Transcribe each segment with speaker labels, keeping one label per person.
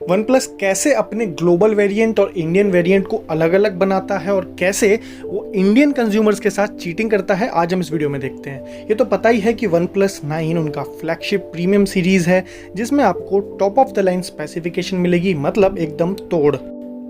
Speaker 1: One plus कैसे अपने global variant और इंडियन वेरिएंट को अलग अलग बनाता है और कैसे वो इंडियन कंज्यूमर्स के साथ चीटिंग करता है, आज हम इस वीडियो में देखते हैं। ये तो पता ही है कि वन प्लस 9 उनका फ्लैगशिप प्रीमियम सीरीज़ है जिसमें आपको top of the line specification मिलेगी, मतलब एकदम तोड़।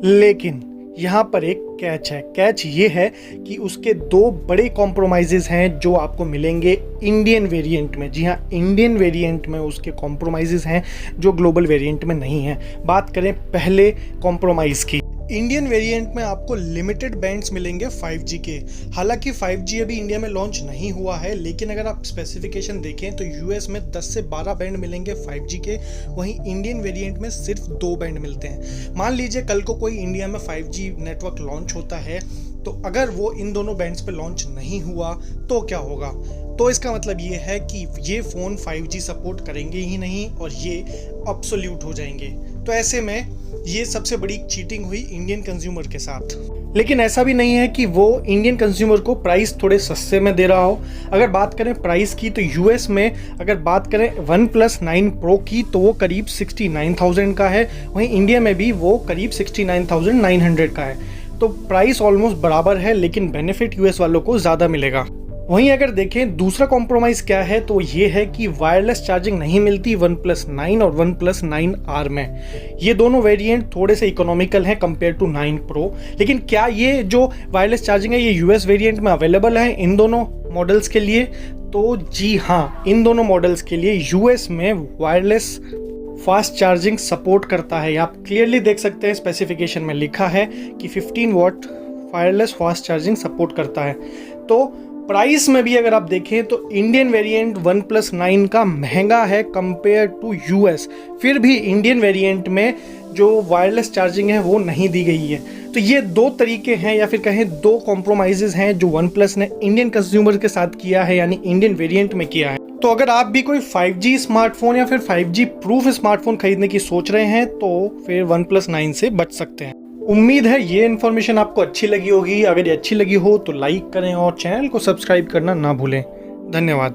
Speaker 1: लेकिन यहाँ पर एक कैच है। कैच ये है कि उसके दो बड़े कॉम्प्रोमाइजेज हैं जो आपको मिलेंगे इंडियन वेरिएंट में। जी हाँ, इंडियन वेरिएंट में उसके कॉम्प्रोमाइजेज हैं जो ग्लोबल वेरिएंट में नहीं है। बात करें पहले कॉम्प्रोमाइज़ की। इंडियन वेरिएंट में आपको लिमिटेड बैंड्स मिलेंगे 5G के। हालांकि 5G अभी इंडिया में लॉन्च नहीं हुआ है, लेकिन अगर आप स्पेसिफिकेशन देखें तो यूएस में 10 से 12 बैंड मिलेंगे 5G के, वहीं इंडियन वेरिएंट में सिर्फ 2 बैंड मिलते हैं। मान लीजिए कल को कोई इंडिया में 5G नेटवर्क लॉन्च होता है, तो अगर वो इन दोनों बैंड्स पे लॉन्च नहीं हुआ तो क्या होगा? तो इसका मतलब ये है कि ये फ़ोन 5G सपोर्ट करेंगे ही नहीं और ये ऑब्सोल्यूट हो जाएंगे। तो ऐसे में ये सबसे बड़ी चीटिंग हुई इंडियन कंज्यूमर के साथ। लेकिन ऐसा भी नहीं है कि वो इंडियन कंज्यूमर को प्राइस थोड़े सस्ते में दे रहा हो। अगर बात करें प्राइस की तो यूएस में अगर बात करें वन प्लस 9 प्रो की तो वो करीब 69,000 का है, वहीं इंडिया में भी वो करीब 69,900 का है। तो प्राइस ऑलमोस्ट बराबर है, लेकिन बेनिफिट यूएस वालों को ज़्यादा मिलेगा। वहीं अगर देखें दूसरा कॉम्प्रोमाइज़ क्या है तो ये है कि वायरलेस चार्जिंग नहीं मिलती वन प्लस 9 और वन प्लस 9R में। ये दोनों वेरिएंट थोड़े से इकोनॉमिकल हैं कंपेयर टू 9 प्रो। लेकिन क्या ये जो वायरलेस चार्जिंग है ये यूएस वेरिएंट में अवेलेबल है इन दोनों मॉडल्स के लिए? तो जी हाँ, इन दोनों मॉडल्स के लिए यूएस में वायरलेस फास्ट चार्जिंग सपोर्ट करता है। आप क्लियरली देख सकते हैं स्पेसिफिकेशन में लिखा है कि 15 what wireless fast charging support करता है। तो प्राइस में भी अगर आप देखें तो इंडियन वेरिएंट वन प्लस 9 का महंगा है कंपेयर टू यूएस। फिर भी इंडियन वेरिएंट में जो वायरलेस चार्जिंग है वो नहीं दी गई है। तो ये दो तरीके हैं या फिर कहें दो कॉम्प्रोमाइजेज हैं जो वन प्लस ने इंडियन कंज्यूमर के साथ किया है, यानी इंडियन वेरिएंट में किया है। तो अगर आप भी कोई 5G स्मार्टफोन या फिर 5G प्रूफ स्मार्टफोन खरीदने की सोच रहे हैं तो फिर वन प्लस 9 से बच सकते हैं। उम्मीद है ये इन्फॉर्मेशन आपको अच्छी लगी होगी। अगर ये अच्छी लगी हो तो लाइक करें और चैनल को सब्सक्राइब करना ना भूलें। धन्यवाद।